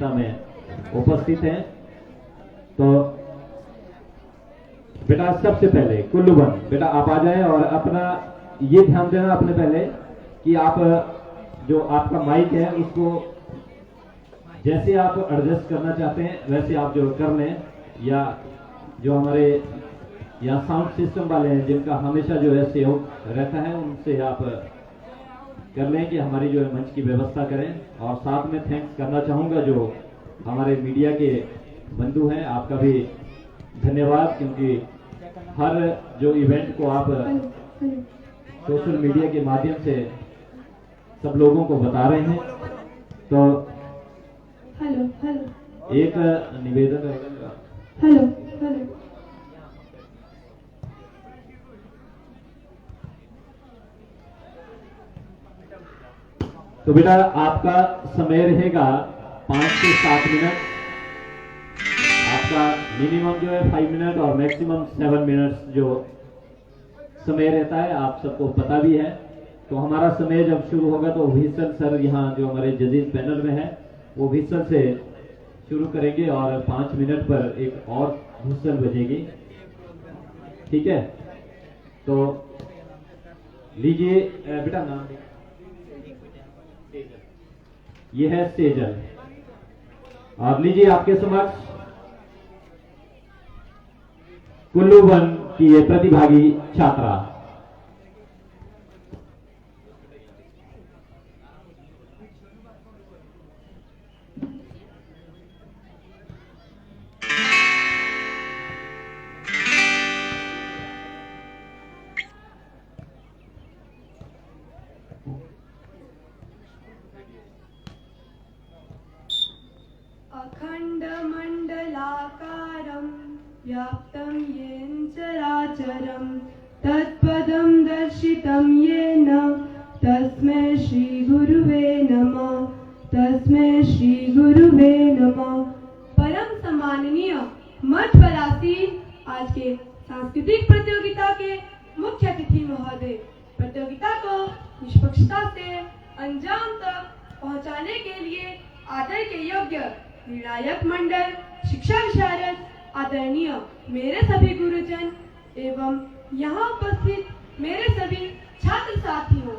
में उपस्थित हैं। तो बेटा सबसे पहले कुल्लूबन बेटा आप आ जाएं और अपना ये ध्यान देना अपने पहले कि आप जो आपका माइक है उसको जैसे आप एडजस्ट करना चाहते हैं वैसे आप जो कर लें, या जो हमारे यहाँ साउंड सिस्टम वाले हैं जिनका हमेशा जो है सहयोग रहता है उनसे आप कर लें कि हमारी जो है मंच की व्यवस्था करें। और साथ में थैंक्स करना चाहूँगा जो हमारे मीडिया के बंधु हैं, आपका भी धन्यवाद, क्योंकि हर जो इवेंट को आप सोशल मीडिया के माध्यम से सब लोगों को बता रहे हैं। तो एक निवेदन रहेगा। तो बेटा आपका समय रहेगा 5 से 7 मिनट। आपका मिनिमम जो है 5 मिनट और मैक्सिमम 7 मिनट जो समय रहता है आप सबको पता भी है। तो हमारा समय जब शुरू होगा तो व्हिसल सर यहाँ जो हमारे जजेस पैनल में है वो व्हिसल से शुरू करेंगे और 5 मिनट पर एक और व्हिसल बजेगी, ठीक है। तो लीजिए बेटा नाम, ये है सेजल, और लीजिए आपके समक्ष कुल्लूबन की ये प्रतिभागी छात्रा। अखंड मंडलाकारं व्याप्तं येन चराचरं तत्पदं दर्शितं येन तस्मै श्री गुरुवे नमः, तस्मै श्री गुरुवे नमः। परम सम्माननीय मठ परासीन आज के सांस्कृतिक प्रतियोगिता के मुख्य अतिथि महोदय, प्रतियोगिता को निष्पक्षता से अंजाम तक पहुंचाने के लिए आदर के योग्य निर्णायक मंडल, शिक्षा विशारद, आदरणीय मेरे सभी गुरुजन एवं यहाँ उपस्थित मेरे सभी छात्र साथियों,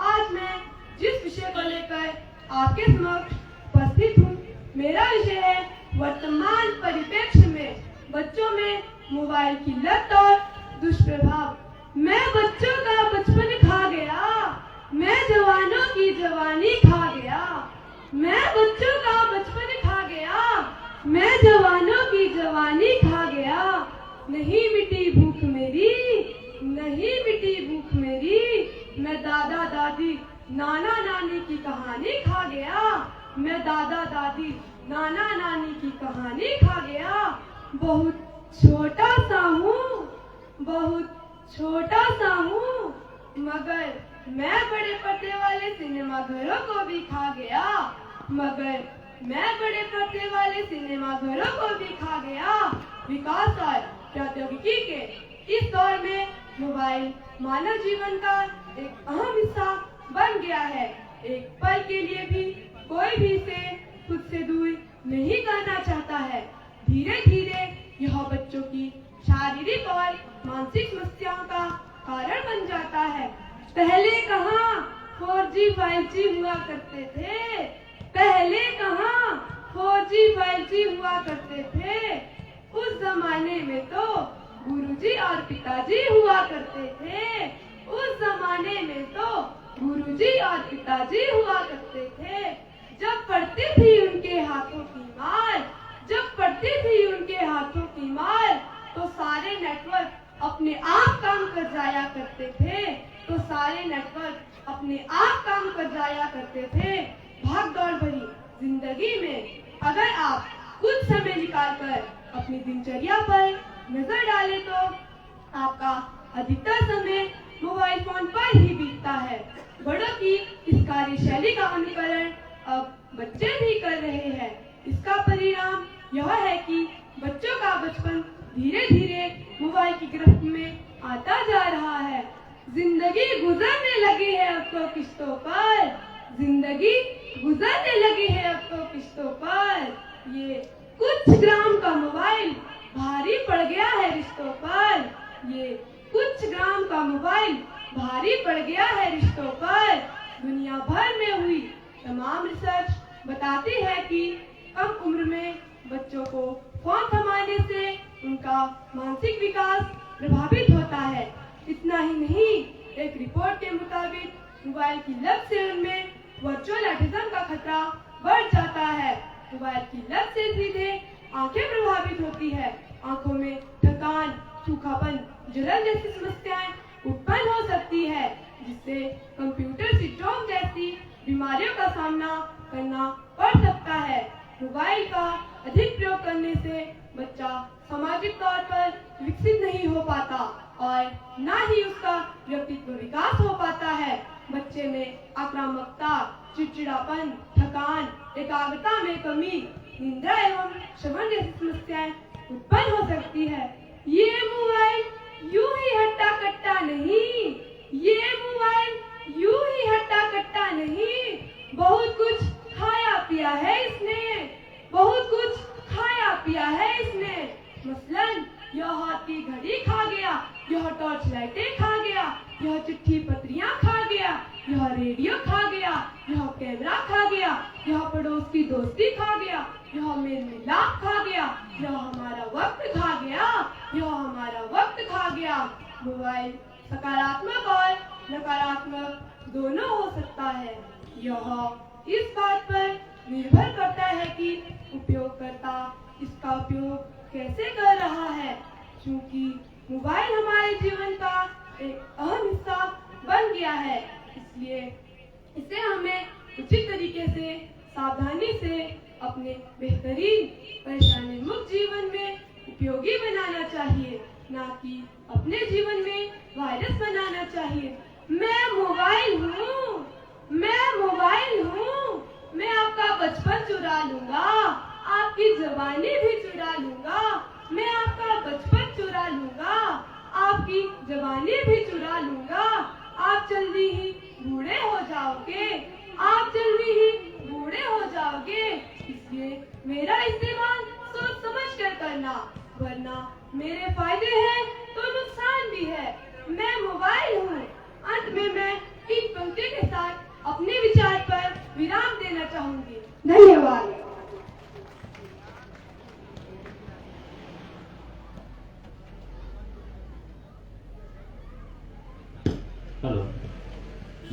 आज मैं जिस विषय को लेकर आपके समक्ष उपस्थित हूँ, मेरा विषय है वर्तमान परिप्रेक्ष्य में बच्चों में मोबाइल की लत और दुष्प्रभाव। मैं बच्चों का बचपन खा गया, मैं जवानों की जवानी खा गया, मैं बच्चों का बचपन खा गया, मैं जवानों की जवानी खा गया। नहीं मिटी भूख मेरी, नहीं मिटी भूख मेरी, मैं दादा दादी नाना नानी की कहानी खा गया, मैं दादा दादी नाना नानी की कहानी खा गया। बहुत छोटा सा हूँ, बहुत छोटा सा हूँ, मगर मैं बड़े पर्दे वाले सिनेमा घरों को भी खा गया, मगर मैं बड़े पर्दे वाले सिनेमा घरों को भी खा गया। विकास और प्रौद्योगिकी के इस दौर में मोबाइल मानव जीवन का एक अहम हिस्सा बन गया है। एक पल के लिए भी कोई भी इसे खुद से दूर नहीं करना चाहता है। धीरे धीरे यह बच्चों की शारीरिक और मानसिक समस्याओं का कारण बन जाता है। पहले कहाँ 4G 5G हुआ करते थे, पहले कहाँ 4G 5G हुआ करते थे। उस जमाने में तो गुरुजी और पिताजी हुआ करते थे, उस जमाने में तो गुरुजी और पिताजी हुआ करते थे। जब पड़ती थी उनके हाथों की मार, जब पड़ती थी उनके हाथों की मार, तो सारे नेटवर्क अपने आप काम कर जाया करते थे, तो सारे नेटवर्क अपने आप काम कर जाया करते थे। भाग दौड़ भरी जिंदगी में अगर आप कुछ समय निकालकर अपनी दिनचर्या पर नजर डालें तो आपका अधिकतर समय मोबाइल फोन पर ही बीतता है। बड़ों की इस कार्यशैली का अनुकरण अब बच्चे भी कर रहे हैं। इसका परिणाम यह है कि बच्चों का बचपन धीरे धीरे मोबाइल की गिरफ्त में आता जा रहा है। जिंदगी गुजरने लगी है अब तो किस्तों पर, जिंदगी गुजरने लगी है अब तो किस्तों पर। ये कुछ ग्राम का मोबाइल भारी पड़ गया है रिश्तों पर। ये कुछ ग्राम का मोबाइल भारी पड़ गया है रिश्तों पर। दुनिया भर में हुई तमाम रिसर्च बताती है कि कम उम्र में बच्चों को फोन थमाने से उनका मानसिक विकास प्रभावित होता है। इतना ही नहीं, एक रिपोर्ट के मुताबिक मोबाइल की लत से उनमें वर्चुअल ऑटिज्म का खतरा बढ़ जाता है। मोबाइल की लत से सीधे आंखें प्रभावित होती है। आंखों में थकान, सूखापन, जलन जैसी समस्याएं उत्पन्न हो सकती है, जिससे कंप्यूटर सिंड्रोम जैसी बीमारियों का सामना करना पड़ सकता है। मोबाइल का अधिक प्रयोग करने से बच्चा सामाजिक तौर पर विकसित नहीं हो पाता और न ही उसका व्यक्तित्व विकास हो पाता है। बच्चे में आक्रामकता, चिड़चिड़ापन, थकान, एकाग्रता में कमी, निंद्रा एवं श्रवण जैसी समस्याएं उत्पन्न हो सकती है। ये मोबाइल यूं ही हट्टा कट्टा नहीं, ये मोबाइल यूं ही हट्टा कट्टा नहीं, बहुत कुछ खाया पिया है इसने, बहुत कुछ खाया पिया है इसने। मसलन यह हाथ की घड़ी खा गया, यह टॉर्च लाइटें खा गया, यह चिट्ठी पत्रियां खा गया, यह रेडियो खा गया, यह कैमरा खा गया, यह पड़ोस की दोस्ती खा गया, यह मेल मिलाप खा गया, यह हमारा वक्त खा गया, यह हमारा वक्त खा गया। मोबाइल सकारात्मक और नकारात्मक दोनों हो सकता है। यह इस बात पर निर्भर करता है कि उपयोगकर्ता इसका उपयोग कैसे कर रहा है। क्योंकि मोबाइल हमारे जीवन का एक अहम हिस्सा बन गया है, इसलिए इसे हमें उचित तरीके से, सावधानी से अपने बेहतरीन परेशानी मुक्त जीवन में उपयोगी बनाना चाहिए, ना कि अपने जीवन में वायरस बनाना चाहिए। मैं मोबाइल हूँ, मैं मोबाइल हूँ, मैं आपका बचपन चुरा लूंगा, आपकी जवानी भी चुरा लूंगा, मैं आपका बचपन चुरा लूंगा, आपकी जवानी भी चुरा लूंगा। आप जल्दी ही बूढ़े हो जाओगे, आप जल्दी ही बूढ़े हो जाओगे। इसलिए मेरा इस्तेमाल सोच समझ कर करना, वरना मेरे फायदे हैं तो नुकसान भी है। मैं मोबाइल हूँ। अंत में मैं एक पंक्ति के साथ अपने विचार पर विराम देना चाहूंगी। धन्यवाद। हेलो,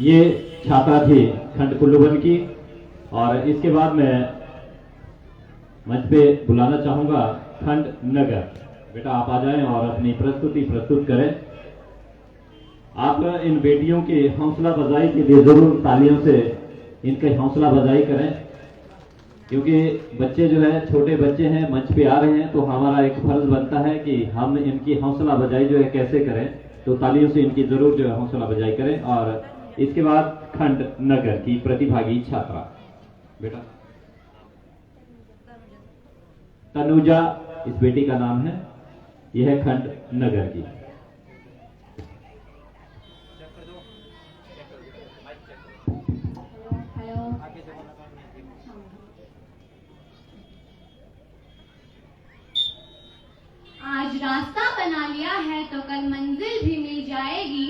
ये छात्रा थी खंड कुल्लूवन की, और इसके बाद मैं मंच पे बुलाना चाहूंगा खंड नगर। बेटा आप आ जाएं और अपनी प्रस्तुति प्रस्तुत करें। आप इन बेटियों की हौसला अफजाई के लिए जरूर तालियों से इनकी हौसला अफजाई करें, क्योंकि बच्चे जो है, छोटे बच्चे हैं, मंच पे आ रहे हैं, तो हमारा एक फर्ज बनता है कि हम इनकी हौसला अफजाई जो है कैसे करें। तो तालियों से इनकी जरूर जो है हौसला अफजाई करें। और इसके बाद खंड नगर की प्रतिभागी छात्रा बेटा तनुजा, इस बेटी का नाम है, यह है खंड नगर की। आज रास्ता बना लिया है तो कल मंजिल भी मिल जाएगी,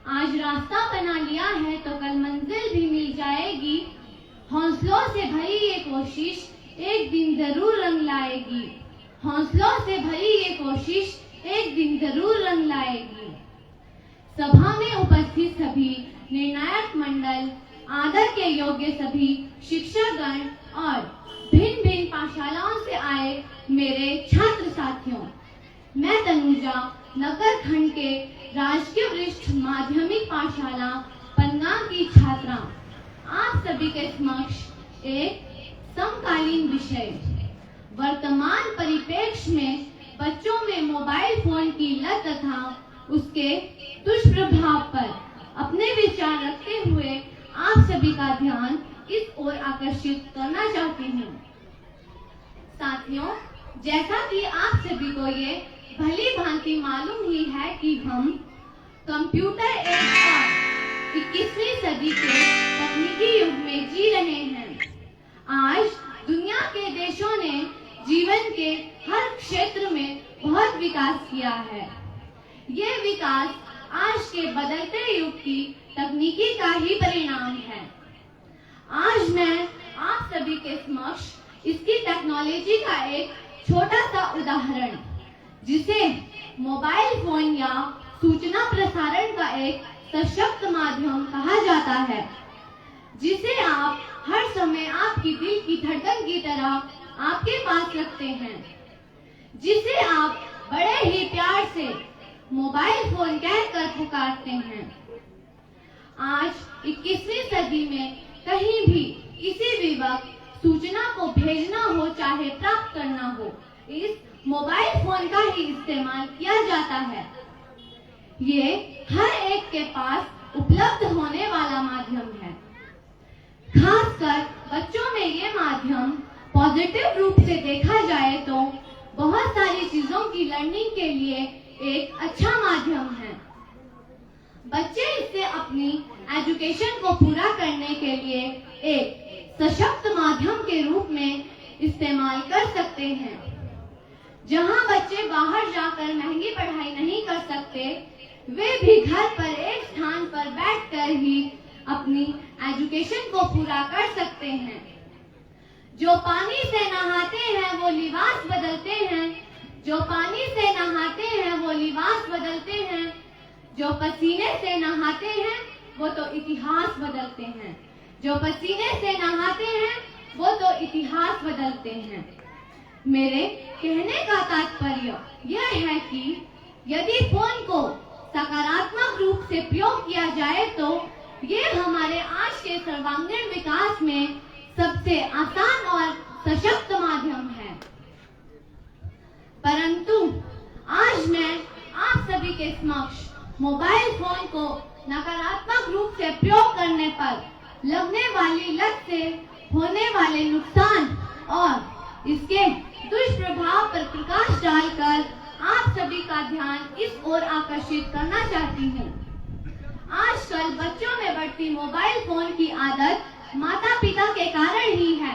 आज रास्ता बना लिया है तो कल मंजिल भी मिल जाएगी। हौसलों से भरी ये कोशिश एक दिन जरूर रंग लाएगी, हौसलों से भरी ये कोशिश एक दिन जरूर रंग लाएगी। सभा में उपस्थित सभी निर्णायक मंडल, आदर के योग्य सभी शिक्षकगण और भिन्न भिन्न पाठशालाओं से आए मेरे छात्र साथियों, मैं तनुजा नगर खंड के राजकीय वरिष्ठ माध्यमिक पाठशाला पन्ना की छात्रा आप सभी के समक्ष एक समकालीन विषय, वर्तमान परिप्रेक्ष्य में बच्चों में मोबाइल फोन की लत तथा उसके दुष्प्रभाव पर अपने विचार रखते हुए आप सभी का ध्यान इस ओर आकर्षित करना चाहती हूँ। साथियों, जैसा कि आप सभी को ये भली भांति मालूम ही है कि हम कंप्यूटर एज और 21वीं सदी के तकनीकी युग में जी रहे हैं। आज दुनिया के देशों ने जीवन के हर क्षेत्र में बहुत विकास किया है। ये विकास आज के बदलते युग की तकनीकी का ही परिणाम है। आज मैं आप सभी के समक्ष इसकी टेक्नोलॉजी का एक छोटा सा उदाहरण, जिसे मोबाइल फोन या सूचना प्रसारण का एक सशक्त माध्यम कहा जाता है, जिसे आप हर समय आपकी दिल की धड़कन की तरह आपके पास रखते हैं, जिसे आप बड़े ही प्यार से मोबाइल फोन कहकर पुकारते हैं। आज 21वीं सदी में कहीं भी किसी भी वक्त सूचना को भेजना हो चाहे प्राप्त करना हो, इस मोबाइल फोन का ही इस्तेमाल किया जाता है। ये हर एक के पास उपलब्ध होने वाला माध्यम है। खासकर बच्चों में ये माध्यम पॉजिटिव रूप से देखा जाए तो बहुत सारी चीजों की लर्निंग के लिए एक अच्छा माध्यम है। बच्चे इससे अपनी एजुकेशन को पूरा करने के लिए एक सशक्त माध्यम के रूप में इस्तेमाल कर सकते हैं। जहां बच्चे बाहर जाकर महंगी पढ़ाई नहीं कर सकते, वे भी घर पर एक स्थान पर बैठकर ही अपनी एजुकेशन को पूरा कर सकते हैं। जो पानी से नहाते हैं वो लिबास बदलते हैं, जो पानी से नहाते हैं वो लिबास बदलते हैं, जो पसीने से नहाते हैं वो तो इतिहास बदलते हैं, जो पसीने से नहाते हैं वो तो इतिहास बदलते हैं। मेरे कहने का तात्पर्य यह है कि यदि फोन को सकारात्मक रूप से प्रयोग किया जाए तो ये हमारे आज के सर्वांगीण विकास में सबसे आसान और सशक्त माध्यम है। परंतु आज मैं आप सभी के समक्ष मोबाइल फोन को नकारात्मक रूप से प्रयोग करने पर लगने वाली लत से होने वाले नुकसान और इसके दुष्प्रभाव पर प्रकाश डालकर आप सभी का ध्यान इस ओर आकर्षित करना चाहती हूँ। आजकल बच्चों में बढ़ती मोबाइल फोन की आदत माता पिता के कारण ही है,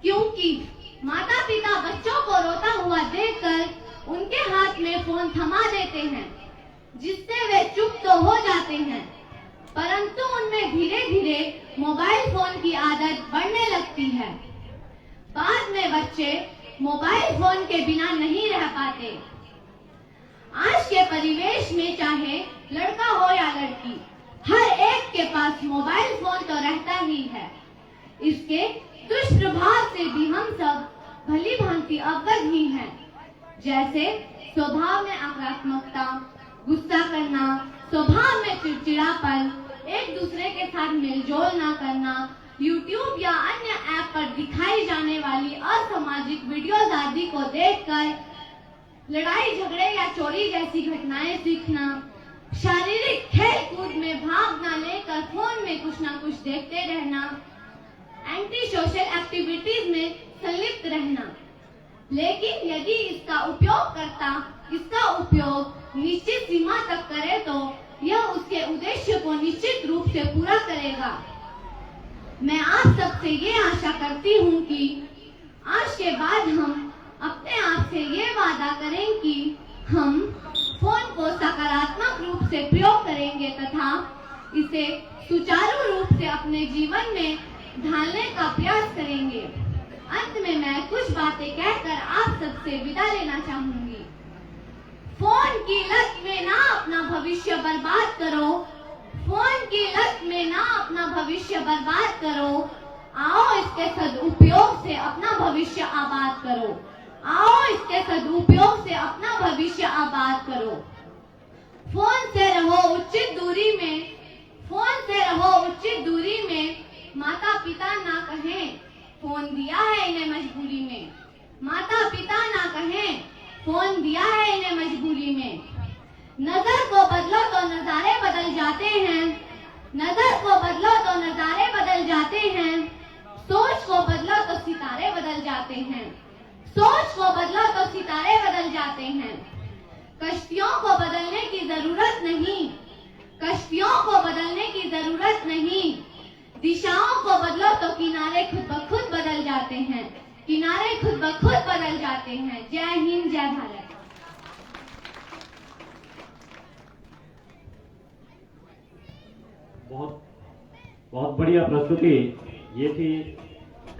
क्योंकि माता पिता बच्चों को रोता हुआ देखकर उनके हाथ में फोन थमा देते हैं, जिससे वे चुप तो हो जाते हैं, परंतु उनमें धीरे धीरे मोबाइल फोन की आदत बढ़ने लगती है। बाद में बच्चे मोबाइल फोन के बिना नहीं रह पाते। आज के परिवेश में चाहे लड़का हो या लड़की, हर एक के पास मोबाइल फोन तो रहता ही है। इसके दुष्प्रभाव से भी हम सब भली भांति अवगत ही हैं, जैसे स्वभाव में आक्रामकता, गुस्सा करना, स्वभाव में चिड़चिड़ापन, एक दूसरे के साथ मेलजोल ना करना, YouTube या अन्य ऐप पर दिखाई जाने वाली असामाजिक वीडियोज आदि को देखकर लड़ाई झगड़े या चोरी जैसी घटनाएं सीखना, शारीरिक खेल कूद में भाग न लेकर फोन में कुछ ना कुछ देखते रहना, एंटी सोशल एक्टिविटीज में संलिप्त रहना। लेकिन यदि इसका उपयोग निश्चित सीमा तक करे तो यह उसके उद्देश्य को निश्चित रूप से पूरा करेगा। मैं आप सबसे ये आशा करती हूँ कि आज के बाद हम अपने आप से ये वादा करें कि हम फोन को सकारात्मक रूप से प्रयोग करेंगे तथा इसे सुचारू रूप से अपने जीवन में ढालने का प्रयास करेंगे। अंत में मैं कुछ बातें कहकर आप सबसे विदा लेना चाहूंगी। फोन की लत में ना अपना भविष्य बर्बाद करो, फोन की लत में ना अपना भविष्य बर्बाद करो। आओ इसके सदुपयोग से अपना भविष्य आबाद करो। आओ इसके सदुपयोग से अपना भविष्य आबाद करो। फोन से रहो उचित दूरी में, फोन से रहो उचित दूरी में। माता पिता ना कहें फोन दिया है इन्हें मजबूरी में, माता पिता ना कहें फोन दिया है इन्हें मजबूरी में। नजर को बदलो तो नजारे बदल जाते हैं, नजर को बदलो तो नजारे बदल जाते हैं। सोच को बदलो तो सितारे बदल जाते हैं, सोच को बदलो तो सितारे बदल जाते हैं। कश्तियों को बदलने की जरूरत नहीं, कश्तियों को बदलने की जरूरत नहीं। दिशाओं को बदलो तो किनारे खुद ब खुद बदल जाते हैं, किनारे खुद ब खुद बदल जाते हैं। जय हिंद, जय भारत। बहुत बहुत बढ़िया प्रस्तुति। ये थी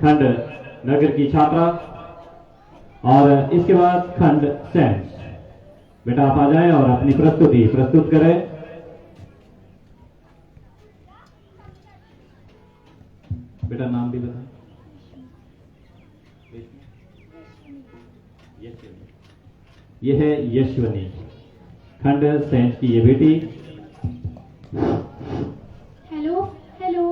खंड नगर की छात्रा। और इसके बाद खंड सेंस। बेटा आप आ जाएं और अपनी प्रस्तुति प्रस्तुत करें। बेटा नाम भी बताएं। ये है यशवनी, खंड सेंस की ये बेटी। Hello hello.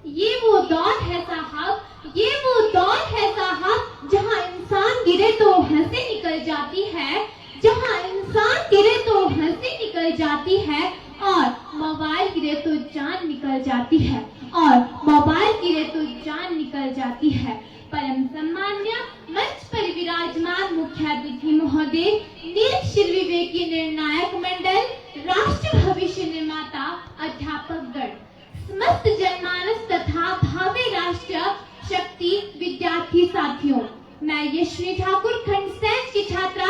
ये वो दौर है साहब, ये वो दौर है साहब, जहां इंसान गिरे तो हंसी निकल जाती है, जहां इंसान गिरे तो हंसी निकल जाती है, और मोबाइल गिरे तो जान निकल जाती है, और मोबाइल गिरे तो जान निकल जाती है। परम सम्मान्य मंच पर विराजमान मुख्यातिथि महोदय, नील श्री विवेकी निर्णायक मंडल, राष्ट्र भविष्य निर्माता, अध्यापक गण, समस्त जनमानस तथा भावी राष्ट्र शक्ति विद्यार्थी साथियों, मैं यशवी ठाकुर खंड सेंस की छात्रा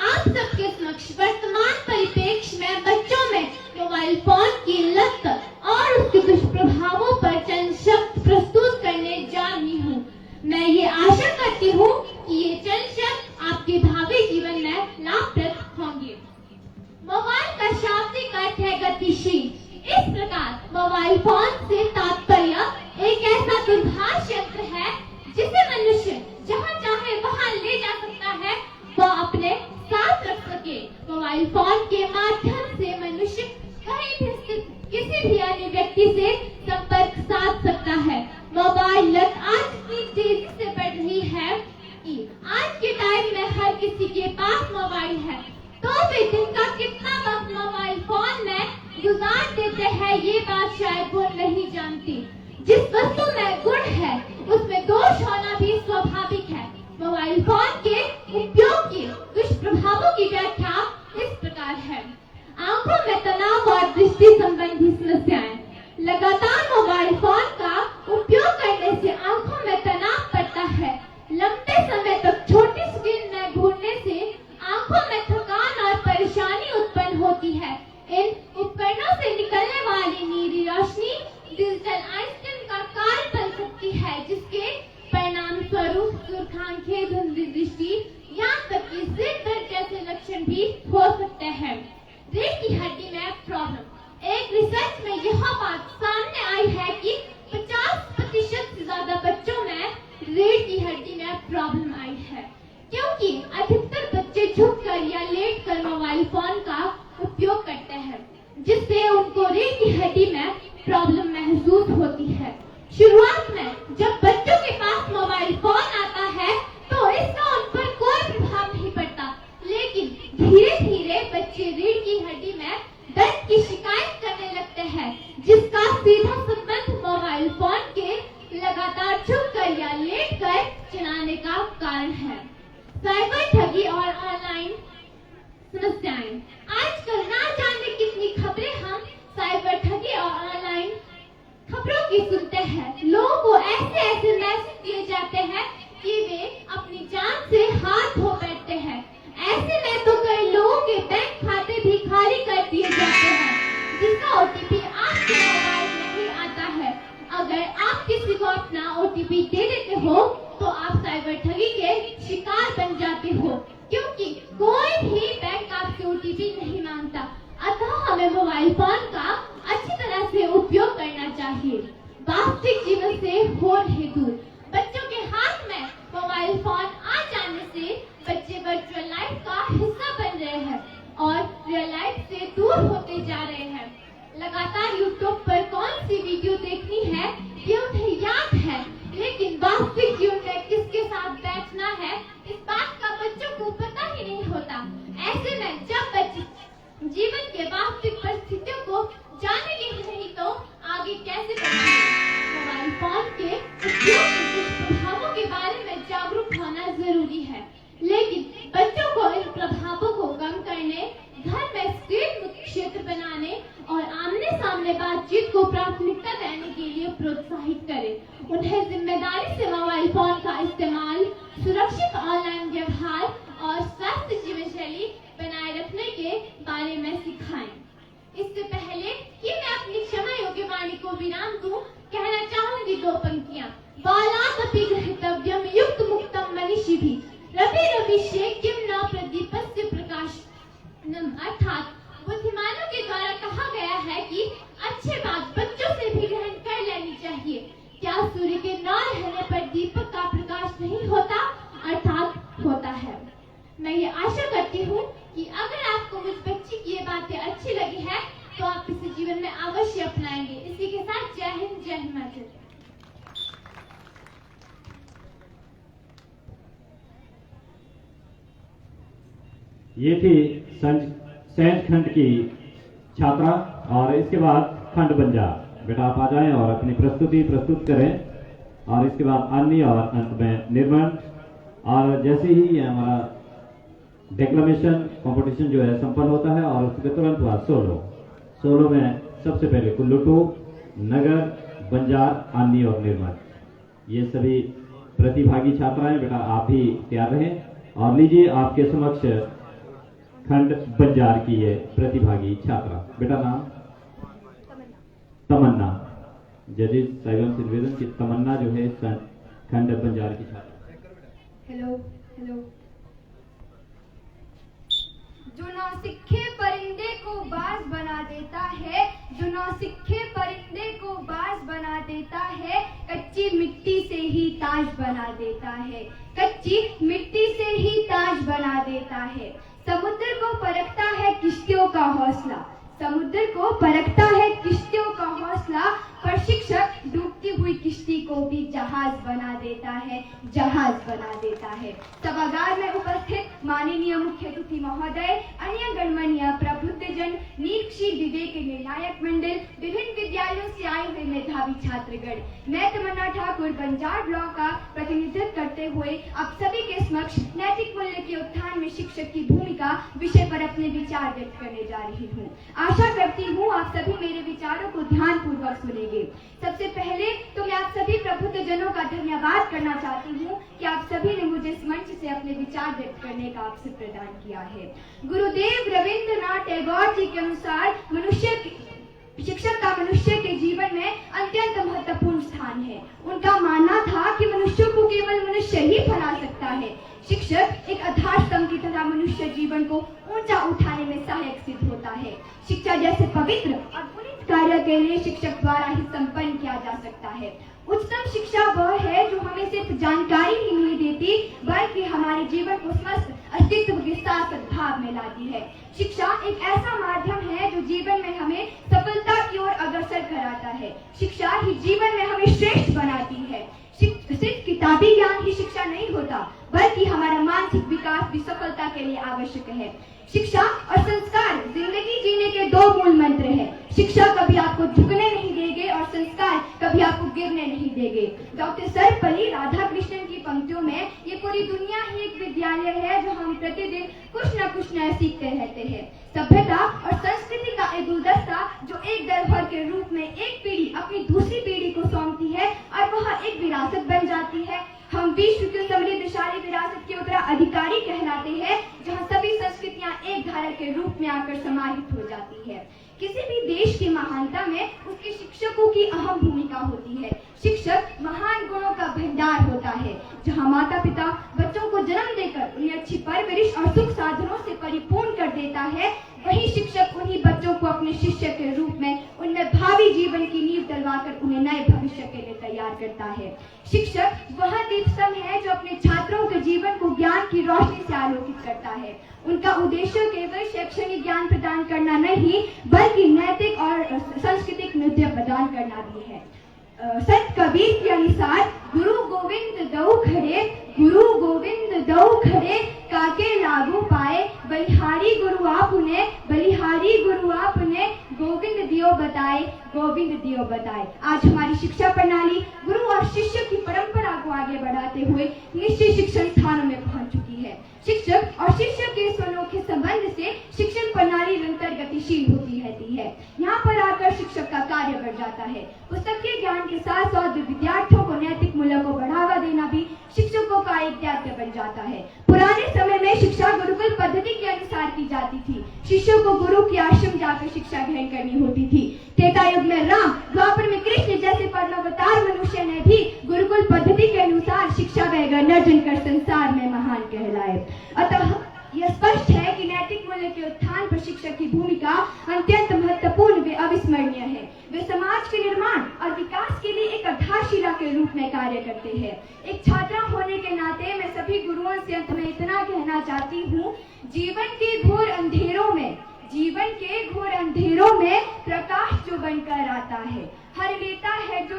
आप सबके समक्ष वर्तमान परिप्रेक्ष्य में बच्चों में मोबाइल फोन की लत और उसके दुष्प्रभावों पर चंद शब्द प्रस्तुत करने जा रही हूँ। मैं ये आशा करती हूँ कि ये चंद शब्द आपके भावी जीवन में लाभप्रद होंगे। मोबाइल का शाब्दिक अर्थ है गतिशील। इस प्रकार मोबाइल फोन से तात्पर्य एक ऐसा दूरभाष यंत्र है जिसे मनुष्य जहाँ चाहे वहाँ ले जा सकता है, वह अपने साथ रख सके। मोबाइल फोन के माध्यम से मनुष्य कहीं भी स्थित किसी भी अन्य व्यक्ति से संपर्क साध सकता है। मोबाइल लत आज इतनी तेजी से बढ़ रही है कि आज के टाइम में हर किसी के पास मोबाइल है, तो वे दिन का कितना वक्त मोबाइल फोन में गुजार देते हैं ये बात शायद वो नहीं जानती। जिस वस्तु में गुण है उसमें दोष होना भी स्वाभाविक है। मोबाइल फोन के उपयोग के दुष्प्रभावों की व्याख्या इस प्रकार है। आंखों में तनाव और दृष्टि संबंधी समस्याएं। लगातार मोबाइल फोन का उपयोग करने से आंखों में तनाव पड़ता है। लंबे समय तक छोटी स्क्रीन में घूरने से आंखों में थकान और परेशानी उत्पन्न होती है। इन उपकरणों से निकलने वाली नीली रोशनी डिजिटल आइसक्रीम का कार्य बन सकती है, जिसके परिणाम स्वरूप सुर्ख आंखें, धुंधली दृष्टि, यहाँ तक कि सिर दर्द जैसे लक्षण भी हो सकते हैं। रीढ़ की हड्डी में प्रॉब्लम। एक रिसर्च में यह बात सामने आई है कि 50% से ज्यादा बच्चों में रीढ़ की हड्डी में प्रॉब्लम आई है, क्योंकि अधिकतर बच्चे झुककर या लेटकर मोबाइल फोन का उपयोग करते हैं, जिससे उनको रीढ़ की हड्डी में प्रॉब्लम महसूस होती है। शुरुआत में जब बच्चों के पास मोबाइल फोन आता है तो इसका उन पर कोई प्रभाव नहीं पड़ता, लेकिन धीरे धीरे बच्चे रीढ़ की हड्डी में दर्द की शिकायत करने लगते हैं, जिसका सीधा संबंध मोबाइल फोन के लगातार झुककर या लेटकर चलाने का कारण है। साइबर ठगी और ऑनलाइन समस्याएं। आजकल ना जाने कितनी खबरें हम साइबर ठगी और ऑनलाइन खबरों की सुनते हैं। लोगों को ऐसे ऐसे मैसेज दिए जाते हैं कि वे अपनी जान से हाथ धो बैठते हैं। ऐसे में तो कई लोगों के बैंक खाते भी खाली कर दिए जाते हैं, जिसका ओटीपी आपके मोबाइल में ही आता है। अगर आप किसी को अपना ओटीपी दे देते हो तो आप साइबर ठगी के शिकार बन जाते हो, क्योंकि कोई भी बैंक आपसे ओटीपी नहीं मांगता। अतः हमें मोबाइल फोन का अच्छी तरह से उपयोग करना चाहिए। वास्तविक जीवन से हो रहे दूर। बच्चों के हाथ में मोबाइल फोन आ जाने से बच्चे वर्चुअल लाइफ का हिस्सा बन रहे हैं और रियल लाइफ से दूर होते जा रहे हैं। लगातार यूट्यूब पर कौन सी वीडियो देखनी है ये उन्हें याद है, लेकिन वास्तविक जीवन में किसके साथ बैठना है इस बात का बच्चों को पता ही नहीं होता। ऐसे में जब बच्चे जीवन के वास्तविक परिस्थितियों को जानेंगे नहीं तो आगे कैसे बढ़ेंगे। मोबाइल फोन के उपयोग के दुष्प्रभावों के बारे में जागरूक होना जरूरी है, लेकिन बच्चों को इन प्रभावों को कम करने, घर में स्क्रीन मुक्त क्षेत्र बनाने और आमने सामने बातचीत को प्राथमिकता देने के लिए प्रोत्साहित करें। उन्हें जिम्मेदारी से मोबाइल फोन का इस्तेमाल, सुरक्षित ऑनलाइन व्यवहार और स्वस्थ जीवन शैली बनाए रखने के बारे में सिखाएं। इससे पहले कि मैं अपनी क्षमा योग्य वाणी को विराम दूं, कहना चाहूंगी दो पंक्तियां। बालादपि गृहीतव्यम युक्त मुक्तम मनीषिभिः रवि रविशेक्यम न प्रदीपस्य प्रकाशनम। अर्थात बुद्धिमानों के द्वारा कहा गया है कि अच्छे बात बच्चों से भी ग्रहण कर लेनी चाहिए। क्या सूर्य के न रहने पर दीपक का प्रकाश नहीं होता, अर्थात होता है। मैं ये आशा करती हूँ कि अगर आपको मुझ बच्ची की ये बातें अच्छी लगी है तो आप इसे जीवन में अवश्य अपनाएंगे। इसी के साथ जय हिंद, जय हिमाचल। ये थी सेंट खंड की छात्रा और इसके बाद खंड बंजार। बेटा आप आ जाएं और अपनी प्रस्तुति प्रस्तुत करें और इसके बाद अन्य और अंत में निर्माण। और जैसे ही ये हमारा डेक्लेमेशन कंपटीशन जो है संपन्न होता है और उसके तुरंत बाद सोलो में सबसे पहले कुल्लू, नगर, बंजार, अन्य और निर्माण, ये सभी प्रतिभागी छात्राएं। बेटा आप भी तैयार रहें और लीजिए आपके समक्ष खंड बंजार की ये प्रतिभागी छात्रा। बेटा नाम? तमन्ना। जजेस साहिबान से निवेदन की तमन्ना जो है खंड बंजार की छात्रा। Hello hello. जो नौसिखे परिंदे को बाज बना देता है, जो नौसिखे परिंदे को बाज बना देता है, कच्ची मिट्टी से ही ताज बना देता है, कच्ची मिट्टी से ही ताज बना देता है। समुद्र को परखता है किश्तियों का हौसला, समुद्र को परखता है किश्तियों का हौसला, पर शिक्षक डूबती हुई किश्ती को भी जहाज बना देता है, जहाज बना देता है। सभागार में उपस्थित माननीय मुख्य अतिथि महोदय, अन्य गणमान्य प्रबुद्धजन, निरीक्षी विवेक निर्णायक मंडल, विभिन्न विद्यालयों से आए हुए मेधावी छात्रगण, मैं तमन्ना ठाकुर बंजार ब्लॉक का प्रतिनिधित्व करते हुए आप सभी के समक्ष नैतिक मूल्य के उत्थान में शिक्षक की भूमिका विषय पर अपने विचार व्यक्त करने जा रही हूँ। आशा करती हूँ आप सभी मेरे विचारों को ध्यान पूर्वक सुनेंगे। सबसे पहले तो मैं आप सभी प्रबुद्ध जनों का धन्यवाद करना चाहती हूँ कि आप सभी ने मुझे इस मंच से अपने विचार व्यक्त करने का अवसर प्रदान किया है। गुरुदेव रविंद्रनाथ टैगोर जी के अनुसार शिक्षक का मनुष्य के जीवन में अत्यंत महत्वपूर्ण स्थान है। उनका मानना था कि मनुष्य को केवल मनुष्य ही बना सकता है। शिक्षक एक आधार स्तंभ की तरह मनुष्य जीवन को ऊंचा उठाने में सहायक सिद्ध होता है। शिक्षा जैसे पवित्र और पुनीत कार्य के लिए शिक्षक द्वारा ही संपन्न किया जा सकता है। उच्चतम शिक्षा वह है जो हमें सिर्फ जानकारी ही नहीं देती बल्कि हमारे जीवन को समस्त अस्तित्व के साथ सद्भाव में लाती है। शिक्षा एक ऐसा माध्यम है जो जीवन में हमें सफलता की ओर अग्रसर कराता है। शिक्षा ही जीवन में हमें श्रेष्ठ बनाती है। सिर्फ किताबी ज्ञान ही शिक्षा नहीं होता बल्कि हमारा मानसिक विकास भी सफलता के लिए आवश्यक है। शिक्षा और संस्कार जिंदगी जीने के दो मूल मंत्र हैं। शिक्षा कभी आपको झुकने नहीं देंगे और संस्कार कभी आपको गिरने नहीं देंगे। डॉक्टर सर्वपल्ली राधाकृष्णन की पंक्तियों में ये पूरी दुनिया ही एक विद्यालय है जो हम प्रतिदिन कुछ न नया सीखते रहते हैं। सभ्यता और संस्कृति का एक गुलदस्ता जो एक धरोहर के रूप में एक पीढ़ी अपनी दूसरी पीढ़ी को सौंपती है और वह एक विरासत बन जाती है। हम विश्व की समृद्धशाली विरासत के उत्तराधिकारी कहलाते हैं जहाँ सभी संस्कृतियाँ एक धारा के रूप में आकर समाहित हो जाती है। किसी भी देश की महानता में उसके शिक्षकों की अहम भूमिका होती है। शिक्षक महान गुणों का भंडार होता है। जहाँ माता पिता बच्चों को जन्म देकर उन्हें अच्छी परवरिश और सुख साधनों से परिपूर्ण कर देता है, वही शिक्षक उन्हीं बच्चों को अपने शिष्य के रूप में उनमें भावी जीवन की नींव डलवाकर उन्हें नए भविष्य के लिए तैयार करता है। शिक्षक वह दीपस्तंभ है जो अपने छात्रों के जीवन को ज्ञान की रोशनी से आलोकित करता है। उनका उद्देश्य केवल शैक्षणिक ज्ञान प्रदान करना नहीं बल्कि नैतिक और सांस्कृतिक मूल्य प्रदान करना भी है। संत कबीर के अनुसार गुरु गोविंद दऊ खड़े, गुरु गोविंद दऊ खड़े, काके लागू पाए, बलिहारी गुरु आपने, बलिहारी गुरु आपने, गोविंद दियो बताए, गोविंद दियो बताए। आज हमारी शिक्षा प्रणाली गुरु और शिष्य की परंपरा को आगे बढ़ाते हुए निश्चित शिक्षण स्थानों में पहुंच चुकी है। शिक्षक और शिष्य के इस अनोखे संबंध से शिक्षण प्रणाली निरंतर गतिशील होती है। रहती है। यहाँ पर आकर शिक्षक का कार्य बढ़ जाता है। पुस्तकीय ज्ञान के साथ साथ विद्यार्थियों को नैतिक मूल्यों को बढ़ावा देना भी शिक्षकों का एक दायित्व बन जाता है। पुराने समय में शिक्षा गुरुकुल पद्धति के अनुसार की जाती थी। शिष्यों को गुरु के आश्रम जाकर शिक्षा ग्रहण करनी होती थी। त्रेता युग में राम, द्वापर में कृष्ण जैसे परमावतार मनुष्य ने भी गुरुकुल पद्धति के अनुसार शिक्षा वैगन अर्जन कर संसार में महान कहलाए। अतः यह स्पष्ट है कि नैतिक मूल्य के उत्थान पर शिक्षक की भूमिका अत्यंत महत्वपूर्ण व अविस्मरणीय है। वे समाज के निर्माण और विकास के लिए एक आधारशिला के रूप में कार्य करते हैं। एक छात्रा होने के नाते मैं सभी गुरुओं से अंत में इतना कहना चाहती हूँ, जीवन के घोर अंधेरों में प्रकाश जो बनकर आता है, हर लेता है जो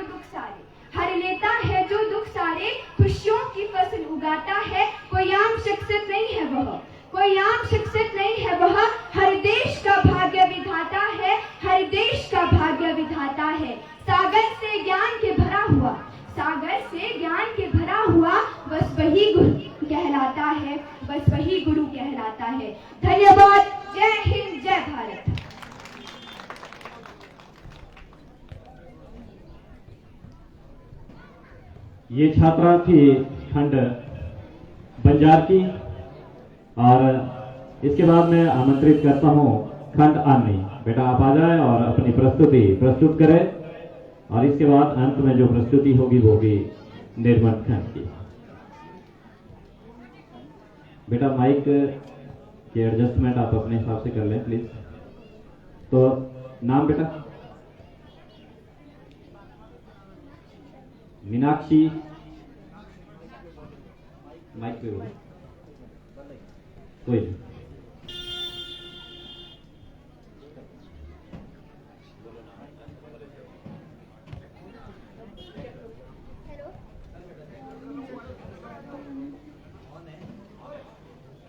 दुख सारे, खुशियों की फसल उगाता है। कोई आम शख्सियत नहीं है वह, हर देश का भाग्य विधाता है। सागर से ज्ञान के भरा हुआ बस वही गुरु कहलाता है। धन्यवाद। जय हिंद, जय भारत। ये छात्रा थी खंड बंजार की, और इसके बाद मैं आमंत्रित करता हूं खंड आनी। बेटा आप आ जाए और अपनी प्रस्तुति प्रस्तुत करें, और इसके बाद अंत में जो प्रस्तुति होगी वो होगी निर्मल खंड की। बेटा माइक के एडजस्टमेंट आप अपने हिसाब से कर लें प्लीज। तो नाम बेटा? मीनाक्षी, माइक पे बोलो। कोई नहीं।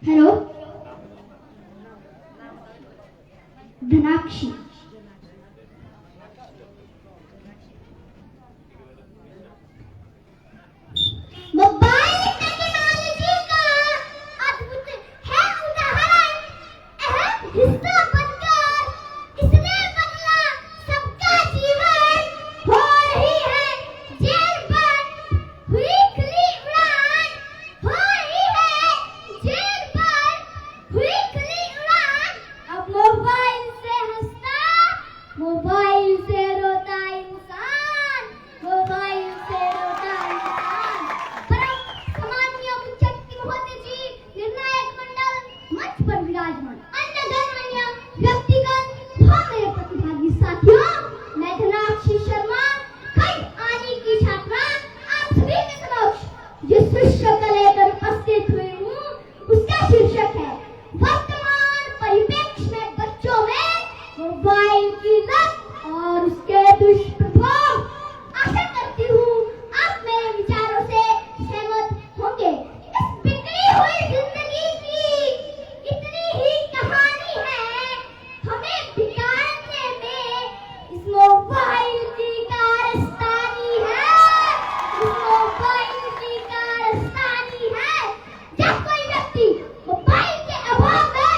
हेलो, धनाक्षी। मोबाइल टेक्नोलॉजी का अद्भुत है उदाहरण, अहम हिस्सा बनकर इसने बदला सबका जीवन। हो रही है जेल बंद, हुई खुली उड़ान। हो रही है जेल बंद, हुई खुली उड़ान। अब मोबाइल से हंसता, मोबाइल से रोता इंसान, मोबाइल से रोता इंसान। परम सामान्य मुख्य महोदय जी, निर्णायक मंडल मंच पर विराजमान, अन्य गणमान्य व्यक्तिगण, भाव मेरे प्रतिभागी साथियों, मैं धनाक्षी शर्मा, खंड आनी की छात्रा, आप सभी के समक्ष जिस शीर्षक को लेकर उपस्थित हुई हूँ, उसका शीर्षक है वर्तमान परिप्रेक्ष्य में बच्चों में मोबाइल की लत और उसके दुष्प्रभाव। आशा करती हूँ आप मेरे विचारों से सहमत होंगे। इस बिगड़ी हुई जिंदगी की इतनी ही कहानी है, हमें बिगाड़ने में इस मोबाइल की कारस्तानी है, इस मोबाइल की कारस्तानी है। जब कोई व्यक्ति मोबाइल के अभाव में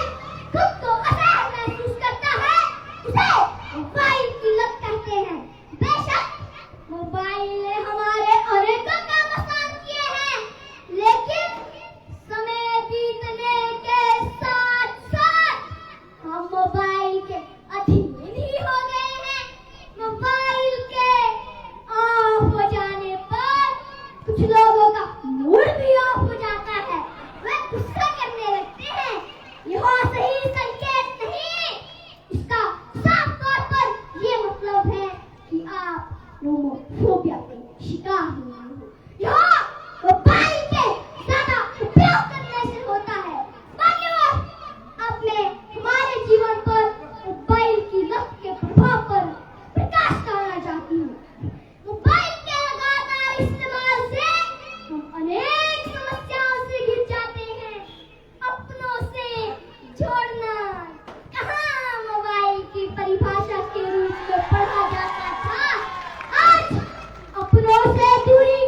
खुद को असहाय महसूस करता है, उसे मोबाइल की लत कहते हैं। बेशक मोबाइल ने हमारे अनेकों काम आसान किए हैं, लेकिन समय बीतने के साथ साथ हम मोबाइल के अधीन ही हो गए हैं। मोबाइल के ऑफ हो जाने पर कुछ लोगों का मूड भी ऑफ हो जाता है, वे गुस्सा करने लगते हैं। यह सही संकेत नहीं, इसका साफ तौर पर ये मतलब है कि आप होमोफोबिया के शिकार हुए हो। यह मोबाइल के ज्यादा उपयोग करने से होता है। मान्यवर, अपने हमारे जीवन पर मोबाइल की लत के प्रभाव पर प्रकाश डालना चाहती हूँ। मोबाइल के लगातार इस्तेमाल से हम अनेक समस्याओं से घिर जाते हैं। अपनों से जोड़ना कहाँ मोबाइल की परिभाषा के रूप में पढ़ा जाता था, आज अपनों से दूरी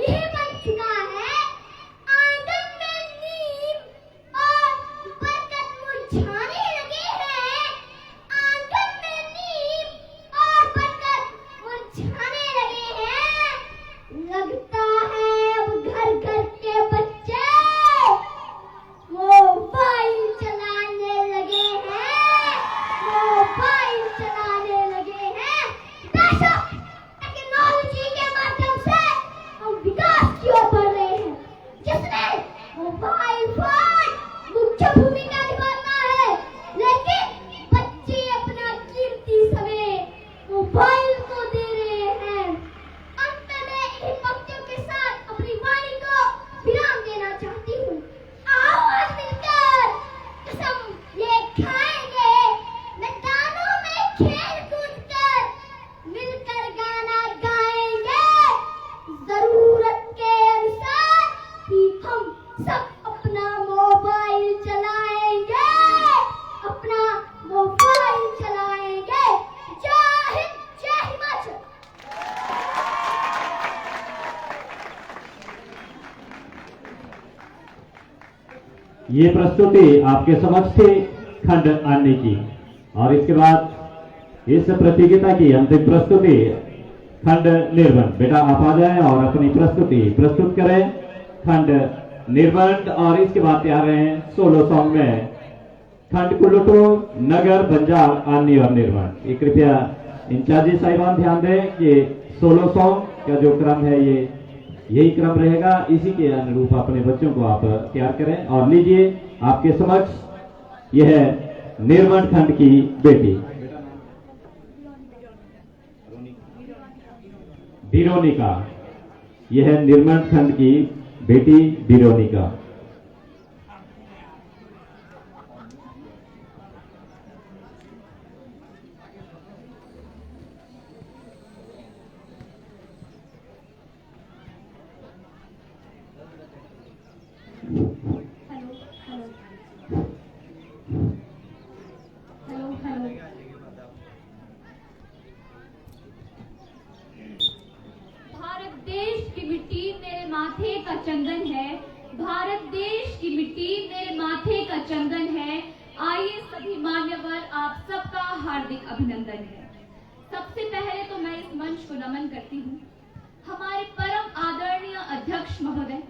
यह बन चुका है। आंगन में नीम और बरगद मुरझाने लगे हैं। आंगन में नीम और बरगद मुरझाने लगे हैं। लगता है अब घर घर के बच्चे मोबाइल चलाने लगे हैं। मोबाइल चलाने लगे हैं। बेशक टेक्नोलॉजी के माध्यम से हम विकास की ओर बढ़ रहे हैं, जिसमें मोबाइल फोन मुख्य भूमिका निभाता है, लेकिन बच्चे अपना कीमती समय मोबाइल को दे रहे हैं। अंत में इन पंक्तियों के साथ अपनी वाणी को विराम देना चाहती हूँ। आओ आज मिलकर कसम ये खाएंगे, मैदानों में खेल कूद कर मिलकर गाना गाएंगे। जरूरत के अनुसार ही हम सब अपना मोबाइल चलाएंगे, अपना मोबाइल चलाएंगे। जय हिंद, जय हिमाचल। ये प्रस्तुति आपके समक्ष थी खंड आने की, और इसके बाद इस प्रतियोगिता की अंतिम प्रस्तुति खंड निर्बंध। बेटा आप आ जाएं और अपनी प्रस्तुति प्रस्तुत करें। खंड निर्बंध, और इसके बाद तैयार हैं सोलो सॉन्ग में खंड कुल्लुटू, नगर, बंजार, आनी और निर्बंध। ये कृपया इंचार्जी साहिबान ध्यान दें कि सोलो सॉन्ग का जो क्रम है ये यही क्रम रहेगा। इसी के अनुरूप अपने बच्चों को आप तैयार करें। और लीजिए आपके समक्ष यह है निर्मल खंड की बेटी बिरोनिका। यह है निर्मल खंड की बेटी बिरोनिका। भारत देश की मिट्टी मेरे माथे का चंदन है। भारत देश की मिट्टी मेरे माथे का चंदन है। आइए सभी मान्यवर, आप सबका हार्दिक अभिनंदन है। सबसे पहले तो मैं इस मंच को नमन करती हूँ हमारे परम आदरणीय अध्यक्ष महोदय,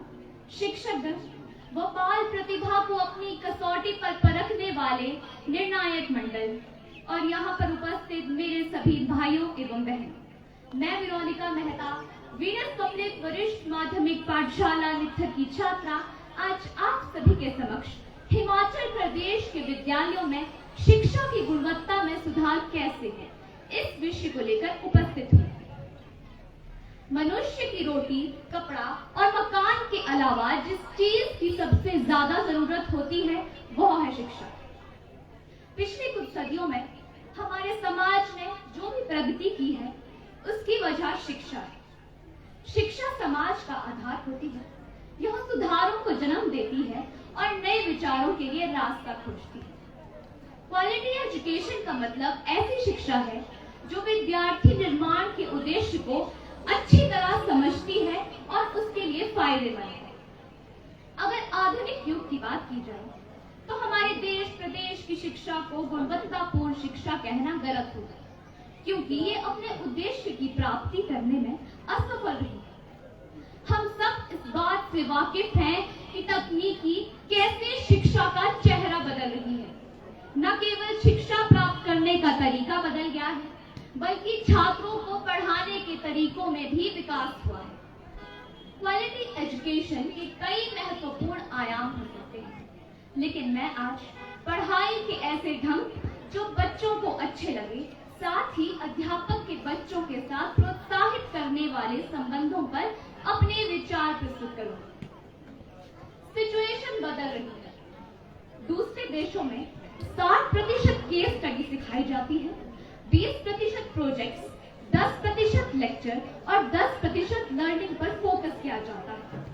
शिक्षकगण व बाल प्रतिभा को अपनी कसौटी पर परखने वाले निर्णायक मंडल, और यहाँ पर उपस्थित मेरे सभी भाइयों एवं बहनों। मैं विरोनिका मेहता, वीनस पब्लिक वरिष्ठ माध्यमिक पाठशाला नित्थर की छात्रा, आज आप सभी के समक्ष हिमाचल प्रदेश के विद्यालयों में शिक्षा की गुणवत्ता में सुधार कैसे है, इस विषय को लेकर उपस्थित हुई। मनुष्य की रोटी, कपड़ा और मकान के अलावा जिस चीज की सबसे ज्यादा जरूरत होती है वह है शिक्षा। पिछले कुछ सदियों में हमारे समाज ने जो भी प्रगति की है उसकी वजह शिक्षा है। शिक्षा समाज का आधार होती है। यह सुधारों को जन्म देती है और नए विचारों के लिए रास्ता खोजती है। क्वालिटी एजुकेशन का मतलब ऐसी शिक्षा है जो विद्यार्थी निर्माण के उद्देश्य को अच्छी तरह समझती है और उसके लिए फायदेमंद है। अगर आधुनिक युग की बात की जाए तो हमारे देश प्रदेश की शिक्षा को गुणवत्तापूर्ण शिक्षा कहना गलत होगा, क्योंकि ये अपने उद्देश्य की प्राप्ति करने में असफल रही है। हम सब इस बात से वाकिफ हैं कि तकनीकी कैसे शिक्षा का चेहरा बदल रही है। न केवल शिक्षा प्राप्त करने का तरीका बदल गया है, बल्कि छात्रों को पढ़ाने के तरीकों में भी विकास हुआ है। क्वालिटी एजुकेशन के कई महत्वपूर्ण आयाम हो सकते हैं, लेकिन मैं आज पढ़ाई के ऐसे ढंग जो बच्चों को अच्छे लगे, साथ ही अध्यापक के बच्चों के साथ प्रोत्साहित करने वाले संबंधों पर अपने विचार प्रस्तुत करूंगी। सिचुएशन बदल रही है। दूसरे देशों में 60% केस स्टडी सिखाई जाती है, 20% प्रोजेक्ट्स, 10% लेक्चर और 10% लर्निंग पर फोकस किया जाता है।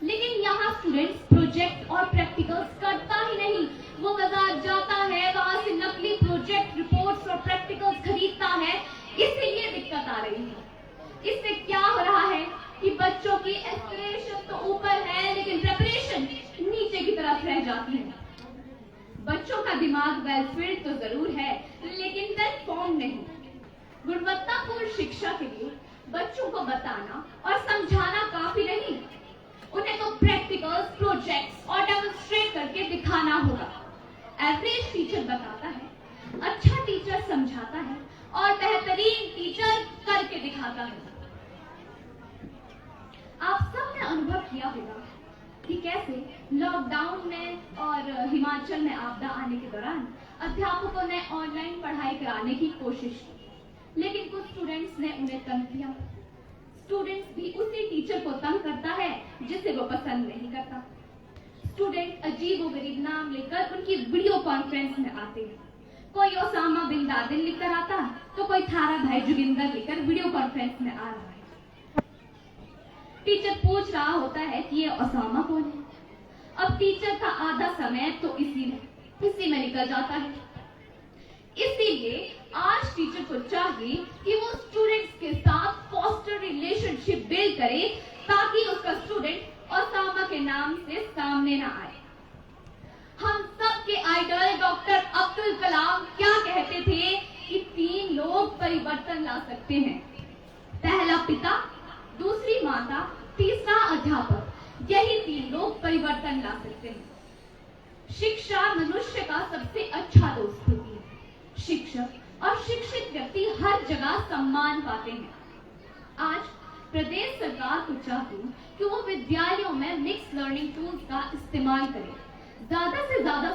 लेकिन यहाँ स्टूडेंट्स प्रोजेक्ट और प्रैक्टिकल्स करता ही नहीं, वो बाजार जाता है, वहां से नकली प्रोजेक्ट, रिपोर्ट्स और प्रैक्टिकल्स खरीदता है। इससे ये दिक्कत आ रही है। इससे क्या हो रहा है कि बच्चों जाती हैं। बच्चों का दिमाग वेल फिल्ड तो जरूर है, लेकिन वेल फॉर्म नहीं। गुणवत्तापूर्ण शिक्षा के लिए बच्चों को बताना और समझाना काफी नहीं, उन्हें तो प्रैक्टिकल्स, प्रोजेक्ट्स और डेमोन्स्ट्रेट करके दिखाना होगा। एवरेज टीचर बताता है, अच्छा टीचर समझाता है और बेहतरीन टीचर करके दिखाता है। आप सबने अनुभव किया होगा कि कैसे लॉकडाउन में और हिमाचल में आपदा आने के दौरान अध्यापकों ने ऑनलाइन पढ़ाई कराने की कोशिश की, लेकिन कुछ स्टूडेंट्स ने उन्हें तंग किया। स्टूडेंट्स भी उसी टीचर को तंग करता है जिसे वो पसंद नहीं करता। स्टूडेंट अजीबोगरीब नाम लेकर उनकी वीडियो कॉन्फ्रेंस में आते हैं। कोई ओसामा बिन लादेन लिखकर आता तो कोई थारा भाई जोगिंदर लेकर वीडियो कॉन्फ्रेंस में आ रहा है। टीचर पूछ रहा होता है कि ये ओसामा कौन है। अब टीचर का आधा समय तो इसी में निकल जाता है। इसीलिए आज टीचर को चाहिए कि वो स्टूडेंट्स के साथ फॉस्टर रिलेशनशिप बिल्ड करे, ताकि उसका स्टूडेंट ओसामा के नाम से सामने ना आए। हम सबके आइडल डॉक्टर अब्दुल कलाम क्या कहते थे कि 3 लोग परिवर्तन ला सकते हैं, पहला पिता, दूसरी माता, तीसरा अध्यापक। यही 3 लोग परिवर्तन ला सकते हैं। शिक्षा मनुष्य का सबसे अच्छा दोस्त होती है। शिक्षक और शिक्षित व्यक्ति हर जगह सम्मान पाते हैं। आज प्रदेश सरकार को चाहिए कि वो विद्यालयों में मिक्स लर्निंग टूल्स का इस्तेमाल करे। ज्यादा से ज्यादा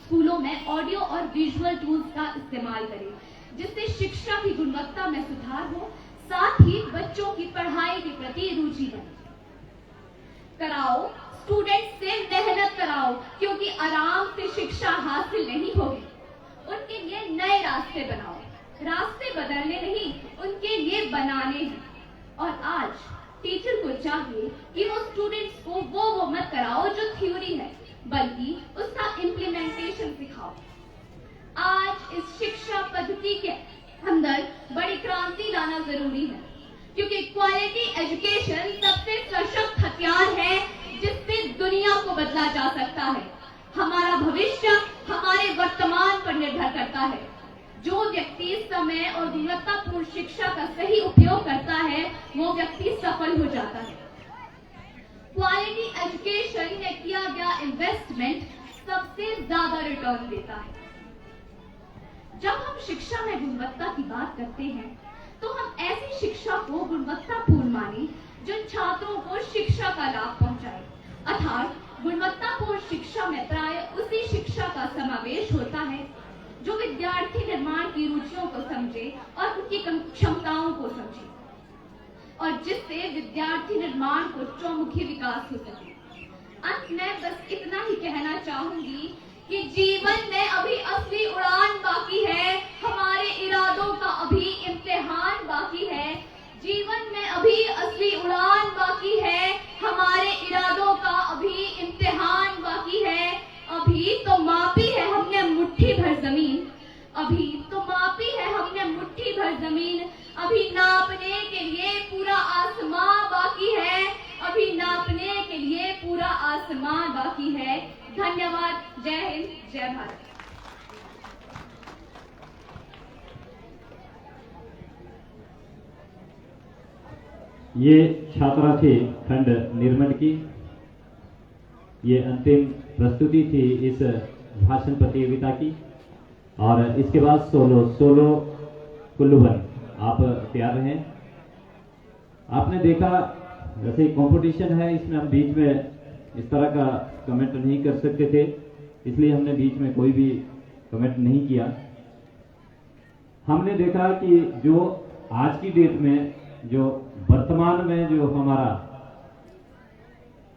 स्कूलों में ऑडियो और विजुअल टूल्स का इस्तेमाल करें, जिससे शिक्षा की गुणवत्ता में सुधार हो, साथ ही बच्चों की पढ़ाई के प्रति रुचि बने। कराओ, स्टूडेंट से मेहनत कराओ, क्योंकि आराम से शिक्षा हासिल नहीं होगी। उनके लिए नए रास्ते बनाओ। रास्ते बदलने नहीं, उनके लिए बनाने हैं। और आज टीचर को चाहिए कि वो स्टूडेंट्स को वो मत कराओ जो थ्योरी है, बल्कि उसका इम्प्लीमेंटेशन सिखाओ। आज इस शिक्षा पद्धति के अंदर बड़ी क्रांति लाना जरूरी है, क्योंकि क्वालिटी एजुकेशन सबसे सशक्त हथियार है जिससे दुनिया को बदला जा सकता है। हमारा भविष्य हमारे वर्तमान पर निर्भर करता है। जो व्यक्ति समय और गुणवत्तापूर्ण शिक्षा का सही उपयोग करता है, वो व्यक्ति सफल हो जाता है। क्वालिटी एजुकेशन में किया गया इन्वेस्टमेंट सबसे ज्यादा रिटर्न देता है। जब हम शिक्षा में गुणवत्ता की बात करते हैं, तो हम ऐसी शिक्षा को गुणवत्तापूर्ण माने जो छात्रों को शिक्षा का लाभ पहुंचाए। अर्थात गुणवत्तापूर्ण शिक्षा में प्राय उसी शिक्षा का समावेश होता है जो विद्यार्थी निर्माण की रुचियों को समझे और उनकी क्षमताओं को समझे, और जिससे विद्यार्थी निर्माण को चौमुखी विकास हो सके। अंत में बस इतना ही कहना चाहूंगी कि जीवन में अभी असली उड़ान बाकी है, हमारे इरादों का अभी इम्तिहान बाकी है। जीवन में अभी असली उड़ान बाकी है, हमारे इरादों का अभी इम्तिहान बाकी है। अभी तो मापी है हमने मुट्ठी भर जमीन, अभी तो मापी है हमने मुट्ठी भर जमीन। अभी नापने के लिए पूरा आसमां बाकी है, अभी नापने के लिए पूरा आसमां बाकी है। धन्यवाद। जय हिंद, जय भारत। ये छात्रा थी खंड निर्मल की। ये अंतिम प्रस्तुति थी इस भाषण प्रतियोगिता की। और इसके बाद सोलो कुल्लूवन, आप तैयार रहें। आपने देखा जैसे कंपटीशन है, इसमें हम बीच में इस तरह का कमेंट नहीं कर सकते थे, इसलिए हमने बीच में कोई भी कमेंट नहीं किया। हमने देखा कि जो आज की डेट में, जो वर्तमान में जो हमारा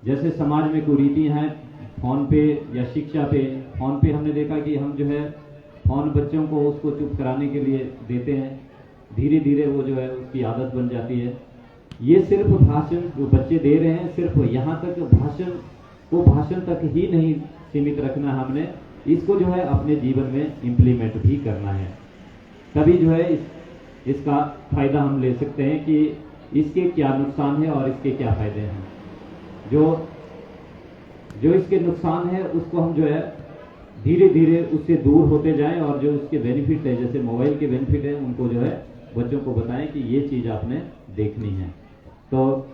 जैसे समाज में कुरीतियां हैं फोन पे या शिक्षा पे, फोन पे हमने देखा कि हम जो है फोन बच्चों को उसको चुप कराने के लिए देते हैं। धीरे धीरे वो जो है उसकी आदत बन जाती है। ये सिर्फ भाषण जो बच्चे दे रहे हैं, सिर्फ यहाँ तक भाषण तक ही नहीं सीमित रखना, हमने इसको जो है अपने जीवन में इम्प्लीमेंट भी करना है। तभी जो है इसका फायदा हम ले सकते हैं कि इसके क्या नुकसान है और इसके क्या फायदे हैं। जो जो इसके नुकसान है उसको हम जो है धीरे धीरे उससे दूर होते जाएं, और जो उसके बेनिफिट है, जैसे मोबाइल के बेनिफिट है, उनको जो है बच्चों को बताएं कि ये चीज आपने देखनी है। तो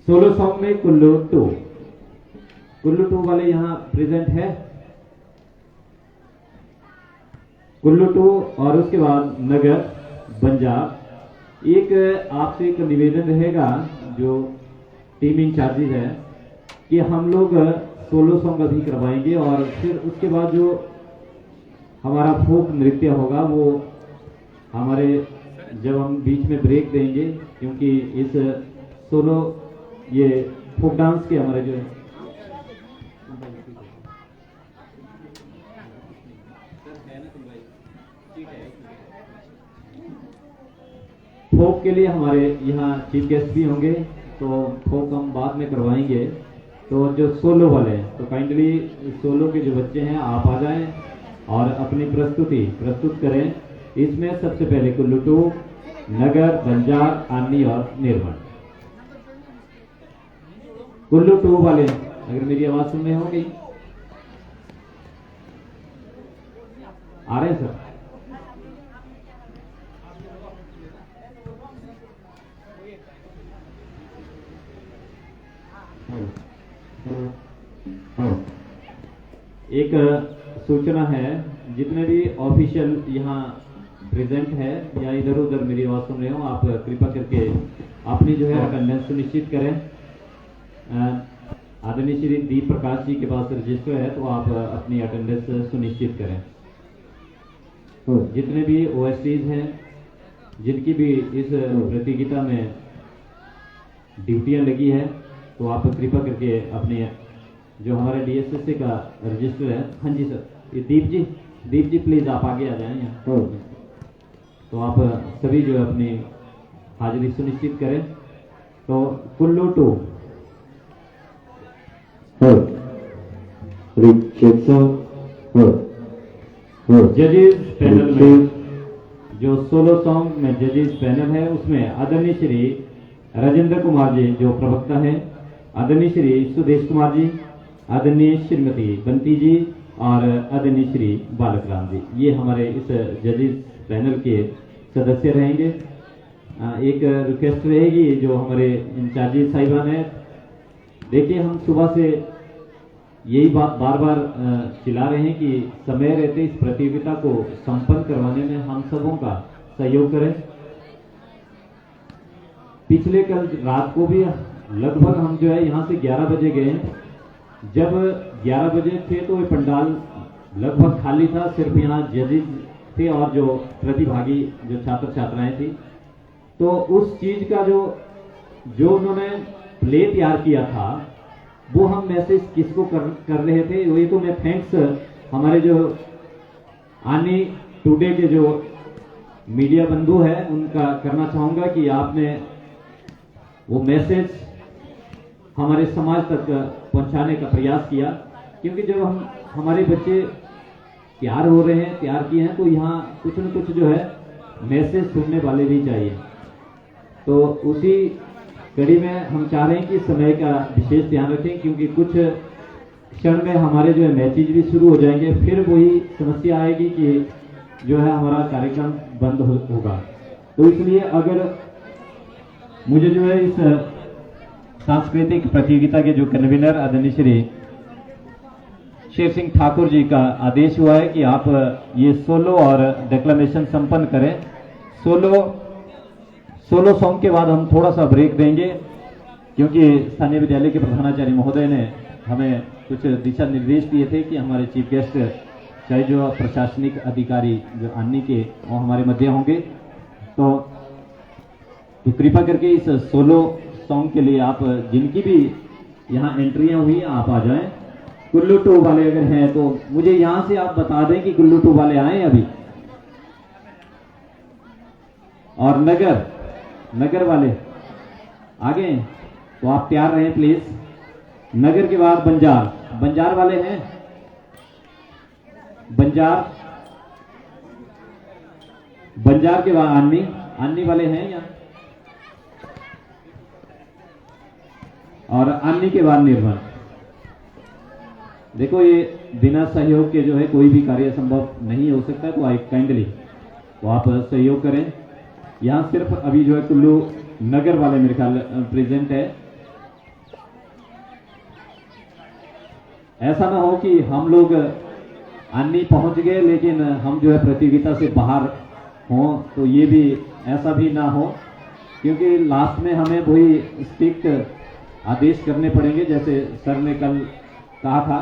सोलो सॉन्ग में कुल्लू टू वाले यहाँ प्रेजेंट है, कुल्लू टू, और उसके बाद नगर बंजार। एक आपसे एक निवेदन रहेगा जो टीम इंचार्जेज है कि हम लोग सोलो सॉन्ग अभी करवाएंगे, और फिर उसके बाद जो हमारा फोक नृत्य होगा वो हमारे, जब हम बीच में ब्रेक देंगे, क्योंकि इस सोलो ये फोक डांस के हमारे जो फोक के लिए हमारे यहाँ चीफ गेस्ट भी होंगे, तो फोक हम बाद में करवाएंगे। तो जो सोलो वाले हैं, तो काइंडली सोलो के जो बच्चे हैं आप आ जाएं और अपनी प्रस्तुत करें। इसमें सबसे पहले कुल्लू टू, नगर, बंजार, आनी और निर्मल। कुल्लू टू वाले अगर मेरी आवाज सुन रहे होंगे, आ रहे हैं सर? एक सूचना है, जितने भी ऑफिशियल यहाँ प्रेजेंट है या इधर उधर मेरी आवाज सुन रहे हो, आप कृपा करके अपनी जो है अटेंडेंस सुनिश्चित करें। आदरणीय श्री दीप प्रकाश जी के पास रजिस्टर है, तो आप अपनी अटेंडेंस सुनिश्चित करें। जितने भी ओएसटीज हैं, जिनकी भी इस प्रतियोगिता में ड्यूटियां लगी है, तो आप कृपा करके अपने जो हमारे डीएसएससी का रजिस्टर है, हाँ जी सर, ये दीप जी प्लीज आप आगे आ जाएं यहाँ। तो आप सभी जो अपनी हाजिरी सुनिश्चित करें। तो कुल्लू टू जजेस पैनल में जो सोलो सॉन्ग में जजेस पैनल है, उसमें आदरणीय श्री राजेंद्र कुमार जी जो प्रवक्ता है, आदरणीय श्री सुदेश कुमार जी, आदरणीय श्रीमती बंती जी और आदरणीय श्री बालक राम जी, ये हमारे इस जजेस पैनल के सदस्य रहेंगे। एक रिक्वेस्ट रहेगी जो हमारे इंचार्जी साहिबान है, देखिए हम सुबह से यही बात बार बार चिल्ला रहे हैं कि समय रहते इस प्रतियोगिता को संपन्न करवाने में हम सबों का सहयोग करें। पिछले कल रात को भी लगभग हम जो है यहाँ से 11 बजे गए हैं। जब 11 बजे थे तो ये पंडाल लगभग खाली था, सिर्फ यहाँ जजेस थे और जो प्रतिभागी जो छात्र छात्राएं थी। तो उस चीज का जो उन्होंने प्ले तैयार किया था, वो हम मैसेज किसको कर रहे थे, वही तो मैं थैंक्स हमारे जो आनी टुडे के जो मीडिया बंधु है उनका करना चाहूंगा कि आपने वो मैसेज हमारे समाज तक पहुंचाने का प्रयास किया। क्योंकि जब हमारे बच्चे तैयार हो रहे हैं, तैयार किए हैं, तो यहाँ कुछ न कुछ जो है मैसेज सुनने वाले भी चाहिए। तो उसी कड़ी में हम चाह रहे हैं कि समय का विशेष ध्यान रखें, क्योंकि कुछ क्षण में हमारे जो है मैचेज भी शुरू हो जाएंगे, फिर वही समस्या आएगी कि जो है हमारा कार्यक्रम बंद होगा। तो इसलिए अगर मुझे जो है इस सांस्कृतिक प्रतियोगिता के जो कन्वीनर आदरणीय श्री शेर सिंह ठाकुर जी का आदेश हुआ है कि आप ये सोलो और डेक्लेमेशन संपन्न करें। सोलो सॉन्ग के बाद हम थोड़ा सा ब्रेक देंगे, क्योंकि स्थानीय विद्यालय के प्रधानाचार्य महोदय ने हमें कुछ दिशा निर्देश दिए थे कि हमारे चीफ गेस्ट चाहे जो प्रशासनिक अधिकारी जो आने के वो हमारे मध्य होंगे। तो कृपा करके इस सोलो सॉन्ग के लिए आप जिनकी भी यहाँ एंट्रियां हुई आप आ जाएं। कुल्लू टू वाले अगर हैं तो मुझे यहाँ से आप बता दें कि कुल्लू टू वाले आए अभी। और नगर वाले आ गए, तो आप तैयार रहें प्लीज। नगर के बाद बंजार वाले हैं, बंजार के बाद आनी वाले हैं या और अन्नी के बाद निर्मल। देखो ये बिना सहयोग के जो है कोई भी कार्य संभव नहीं हो सकता, तो आई काइंडली तो आप सहयोग करें। यहाँ सिर्फ अभी जो है कुल्लू नगर वाले मेरे ख्याल प्रेजेंट है। ऐसा ना हो कि हम लोग अन्नी पहुंच गए लेकिन हम जो है प्रतियोगिता से बाहर हों, तो ये भी ऐसा भी ना हो, क्योंकि लास्ट में हमें वही स्ट्रिक्ट आदेश करने पड़ेंगे जैसे सर ने कल कहा था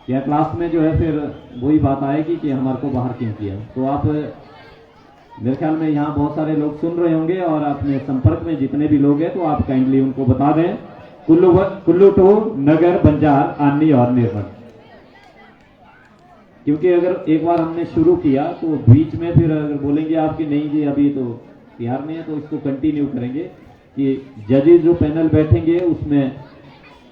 कि क्लास में जो है फिर वही बात आएगी कि हमारे को बाहर क्यों किया। तो आप मेरे ख्याल में यहाँ बहुत सारे लोग सुन रहे होंगे और अपने संपर्क में जितने भी लोग हैं तो आप काइंडली उनको बता दें कुल्लू टू नगर, बंजार, आनी और निर्मल। क्योंकि अगर एक बार हमने शुरू किया तो बीच में फिर अगर बोलेंगे आपकी नहीं जी अभी तो तैयार नहीं है, तो इसको कंटिन्यू करेंगे कि जजेस जो पैनल बैठेंगे उसमें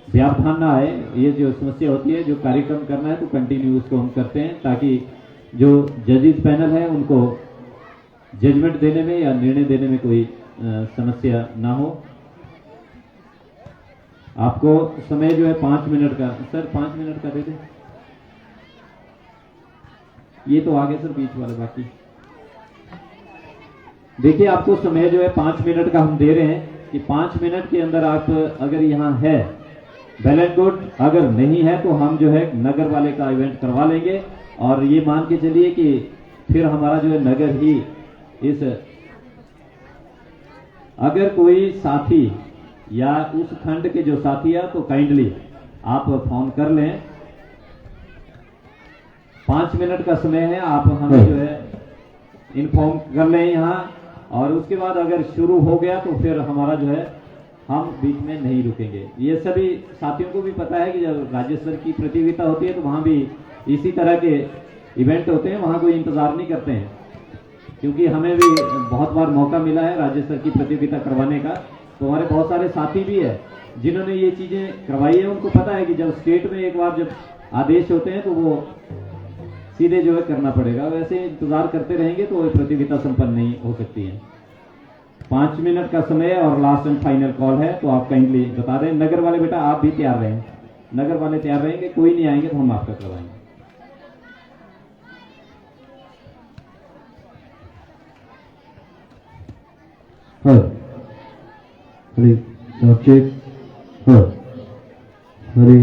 व्यावधान ना आए। ये जो समस्या होती है, जो कार्यक्रम करना है तो कंटिन्यू उसको हम करते हैं, ताकि जो जजेस पैनल है उनको जजमेंट देने में या निर्णय देने में कोई समस्या ना हो। आपको समय जो है 5 मिनट का, सर 5 मिनट का दे दें। ये तो आगे सर बीच वाले बाकी देखिए, आपको समय जो है 5 मिनट का हम दे रहे हैं कि 5 मिनट के अंदर आप अगर यहाँ है वेल एंड गुड, अगर नहीं है तो हम जो है नगर वाले का इवेंट करवा लेंगे। और ये मान के चलिए कि फिर हमारा जो है नगर ही इस, अगर कोई साथी या उस खंड के जो साथी है तो काइंडली आप फोन कर लें। 5 मिनट का समय है, आप हमें जो है इन्फॉर्म कर लें यहाँ, और उसके बाद अगर शुरू हो गया तो फिर हमारा जो है हम बीच में नहीं रुकेंगे। ये सभी साथियों को भी पता है कि जब राज्य स्तर की प्रतियोगिता होती है तो वहां भी इसी तरह के इवेंट होते हैं, वहां कोई इंतजार नहीं करते हैं, क्योंकि हमें भी बहुत बार मौका मिला है राज्य स्तर की प्रतियोगिता करवाने का। तो हमारे बहुत सारे साथी भी है जिन्होंने ये चीजें करवाई है, उनको पता है कि जब स्टेट में एक बार जब आदेश होते हैं तो वो सीधे जो है करना पड़ेगा। वैसे इंतजार करते रहेंगे तो प्रतियोगिता संपन्न नहीं हो सकती है। 5 मिनट का समय और लास्ट एंड फाइनल कॉल है, तो आप काइंडली बता दें। नगर वाले बेटा आप भी तैयार रहें, नगर वाले तैयार रहेंगे, कोई नहीं आएंगे तो हम आपका करवाएंगे। हरी चेक हरी